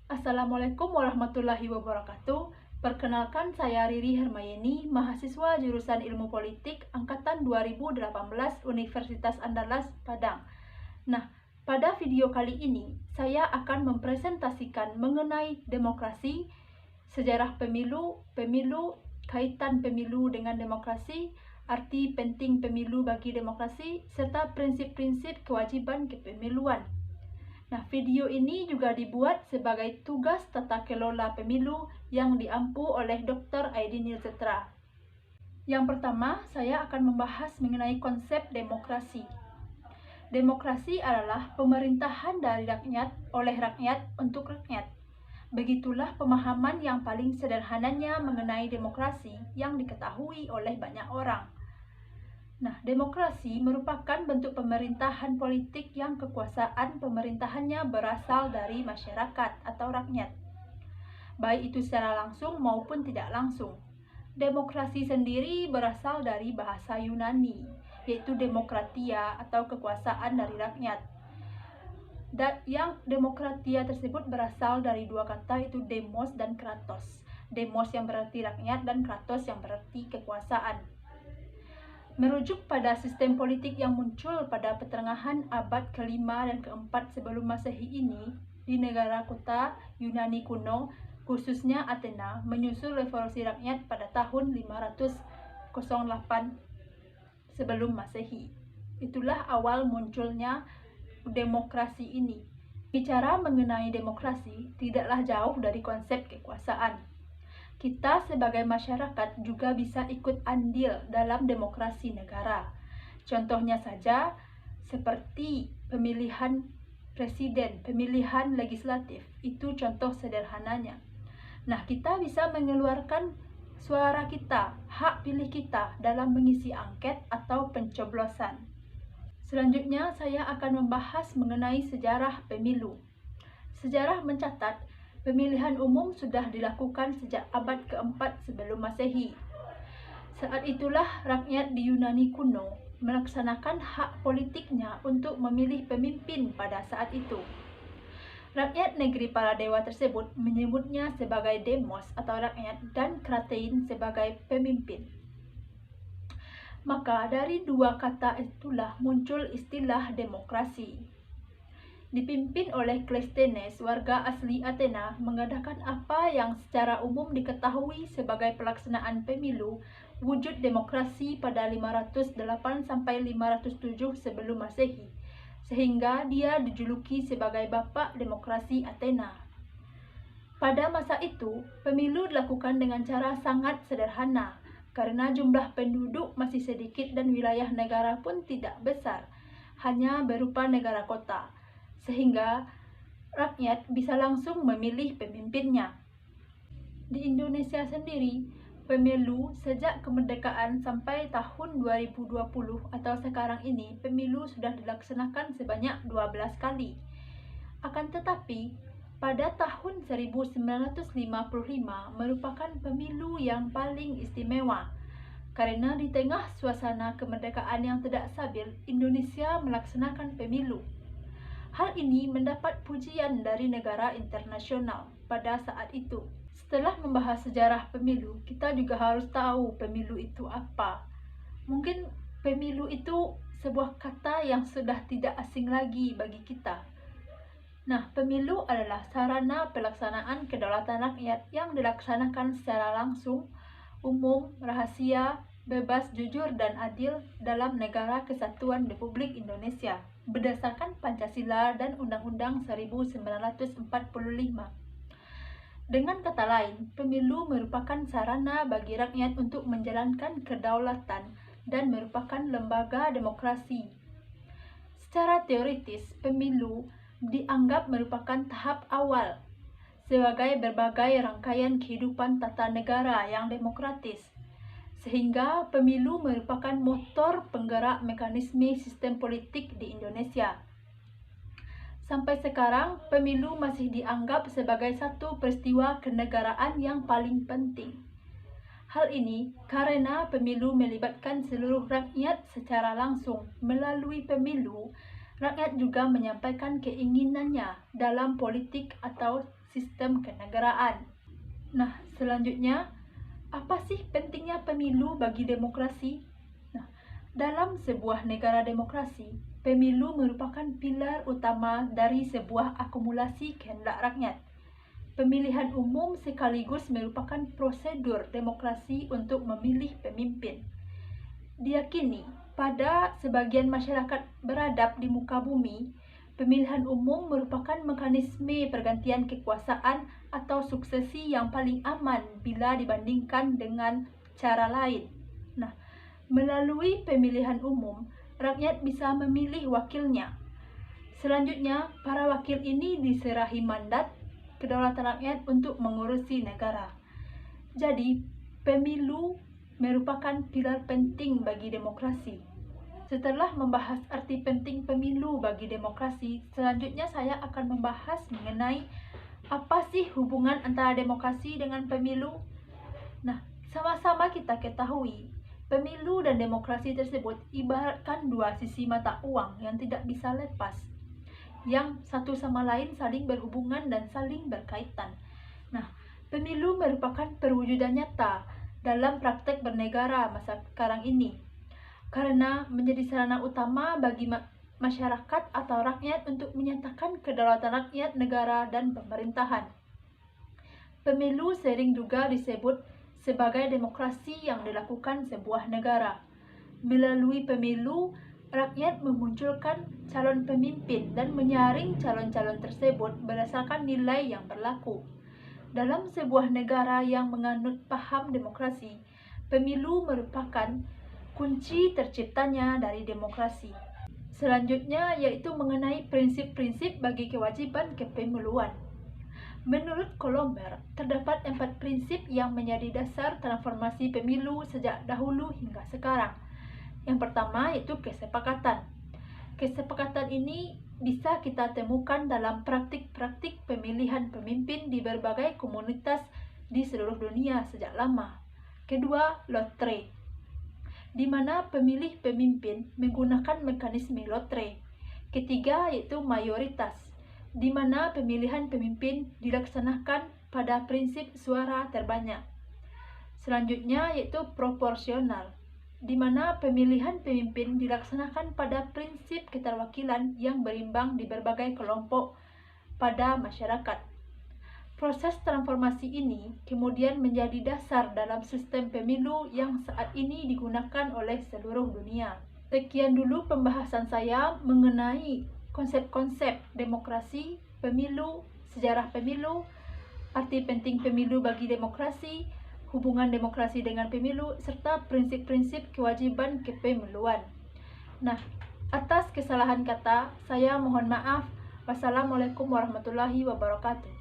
Assalamualaikum warahmatullahi wabarakatuh. Perkenalkan, saya Riri Hermayeni, mahasiswa jurusan Ilmu Politik angkatan 2018 Universitas Andalas, Padang. Nah, pada video kali ini saya akan mempresentasikan mengenai demokrasi, sejarah pemilu, kaitan pemilu dengan demokrasi, arti penting pemilu bagi demokrasi, serta prinsip-prinsip kewajiban kepemiluan. Nah, video ini juga dibuat sebagai tugas tata kelola pemilu yang diampu oleh Dr. Aidin Ilzetra. Yang pertama, saya akan membahas mengenai konsep demokrasi. Demokrasi adalah pemerintahan dari rakyat oleh rakyat untuk rakyat. Begitulah pemahaman yang paling sederhananya mengenai demokrasi yang diketahui oleh banyak orang. Nah, demokrasi merupakan bentuk pemerintahan politik yang kekuasaan pemerintahannya berasal dari masyarakat atau rakyat, baik itu secara langsung maupun tidak langsung. Demokrasi sendiri berasal dari bahasa Yunani, yaitu demokratia atau kekuasaan dari rakyat. Dan yang demokratia tersebut berasal dari dua kata, yaitu demos dan kratos. Demos yang berarti rakyat dan kratos yang berarti kekuasaan. Merujuk pada sistem politik yang muncul pada pertengahan abad ke-5 dan ke-4 sebelum Masehi ini di negara kota Yunani kuno, khususnya Athena, menyusul revolusi rakyat pada tahun 508 sebelum Masehi. Itulah awal munculnya demokrasi ini. Bicara mengenai demokrasi tidaklah jauh dari konsep kekuasaan. Kita sebagai masyarakat juga bisa ikut andil dalam demokrasi negara. Contohnya saja seperti pemilihan presiden, pemilihan legislatif. Itu contoh sederhananya. Nah, kita bisa mengeluarkan suara kita, hak pilih kita dalam mengisi angket atau pencoblosan. Selanjutnya saya akan membahas mengenai sejarah pemilu. Sejarah mencatat pemilihan umum sudah dilakukan sejak abad ke-4 sebelum Masehi. Saat itulah rakyat di Yunani kuno melaksanakan hak politiknya untuk memilih pemimpin pada saat itu. Rakyat negeri para dewa tersebut menyebutnya sebagai demos atau rakyat dan kratein sebagai pemimpin. Maka dari dua kata itulah muncul istilah demokrasi. Dipimpin oleh Cleisthenes, warga asli Athena, mengadakan apa yang secara umum diketahui sebagai pelaksanaan pemilu wujud demokrasi pada 508-507 sebelum Masehi, sehingga dia dijuluki sebagai Bapak Demokrasi Athena. Pada masa itu, pemilu dilakukan dengan cara sangat sederhana, karena jumlah penduduk masih sedikit dan wilayah negara pun tidak besar, hanya berupa negara kota, sehingga rakyat bisa langsung memilih pemimpinnya. Di Indonesia sendiri, pemilu sejak kemerdekaan sampai tahun 2020 atau sekarang ini, pemilu sudah dilaksanakan sebanyak 12 kali. Akan tetapi, pada tahun 1955 merupakan pemilu yang paling istimewa, karena di tengah suasana kemerdekaan yang tidak stabil, Indonesia melaksanakan pemilu. Hal ini mendapat pujian dari negara internasional pada saat itu. Setelah membahas sejarah pemilu, kita juga harus tahu pemilu itu apa. Mungkin pemilu itu sebuah kata yang sudah tidak asing lagi bagi kita. Nah, pemilu adalah sarana pelaksanaan kedaulatan rakyat yang dilaksanakan secara langsung, umum, rahasia, bebas, jujur, dan adil dalam Negara Kesatuan Republik Indonesia berdasarkan Pancasila dan Undang-Undang 1945. Dengan kata lain, pemilu merupakan sarana bagi rakyat untuk menjalankan kedaulatan dan merupakan lembaga demokrasi. Secara teoritis, pemilu dianggap merupakan tahap awal sebagai berbagai rangkaian kehidupan tata negara yang demokratis, sehingga pemilu merupakan motor penggerak mekanisme sistem politik di Indonesia. Sampai sekarang, pemilu masih dianggap sebagai satu peristiwa kenegaraan yang paling penting. Hal ini karena pemilu melibatkan seluruh rakyat secara langsung. Melalui pemilu, rakyat juga menyampaikan keinginannya dalam politik atau sistem kenegaraan. Nah, selanjutnya, apa sih pentingnya pemilu bagi demokrasi? Nah, dalam sebuah negara demokrasi, pemilu merupakan pilar utama dari sebuah akumulasi kehendak rakyat. Pemilihan umum sekaligus merupakan prosedur demokrasi untuk memilih pemimpin. Diyakini pada sebagian masyarakat beradab di muka bumi, pemilihan umum merupakan mekanisme pergantian kekuasaan atau suksesi yang paling aman bila dibandingkan dengan cara lain. Nah, melalui pemilihan umum, rakyat bisa memilih wakilnya. Selanjutnya, para wakil ini diserahi mandat kedaulatan rakyat untuk mengurusi negara. Jadi, pemilu merupakan pilar penting bagi demokrasi. Setelah membahas arti penting pemilu bagi demokrasi, selanjutnya saya akan membahas mengenai apa sih hubungan antara demokrasi dengan pemilu. Nah, sama-sama kita ketahui, pemilu dan demokrasi tersebut ibaratkan dua sisi mata uang yang tidak bisa lepas, yang satu sama lain saling berhubungan dan saling berkaitan. Nah, pemilu merupakan perwujudan nyata dalam praktek bernegara masa sekarang ini, karena menjadi sarana utama bagi masyarakat atau rakyat untuk menyatakan kedaulatan rakyat, negara, dan pemerintahan. Pemilu sering juga disebut sebagai demokrasi yang dilakukan sebuah negara. Melalui pemilu, rakyat memunculkan calon pemimpin dan menyaring calon-calon tersebut berdasarkan nilai yang berlaku. Dalam sebuah negara yang menganut paham demokrasi, pemilu merupakan kunci terciptanya dari demokrasi. Selanjutnya yaitu mengenai prinsip-prinsip bagi kewajiban kepemiluan. Menurut Colomber, terdapat 4 prinsip yang menjadi dasar transformasi pemilu sejak dahulu hingga sekarang. Yang pertama yaitu kesepakatan. Kesepakatan ini bisa kita temukan dalam praktik-praktik pemilihan pemimpin di berbagai komunitas di seluruh dunia sejak lama. Kedua, lotre, di mana pemilih pemimpin menggunakan mekanisme lotre. Ketiga, yaitu mayoritas, di mana pemilihan pemimpin dilaksanakan pada prinsip suara terbanyak. Selanjutnya, yaitu proporsional, di mana pemilihan pemimpin dilaksanakan pada prinsip keterwakilan yang berimbang di berbagai kelompok pada masyarakat. Proses transformasi ini kemudian menjadi dasar dalam sistem pemilu yang saat ini digunakan oleh seluruh dunia. Sekian dulu pembahasan saya mengenai konsep-konsep demokrasi, pemilu, sejarah pemilu, arti penting pemilu bagi demokrasi, hubungan demokrasi dengan pemilu, serta prinsip-prinsip kewajiban kepemiluan. Nah, atas kesalahan kata, saya mohon maaf. Wassalamualaikum warahmatullahi wabarakatuh.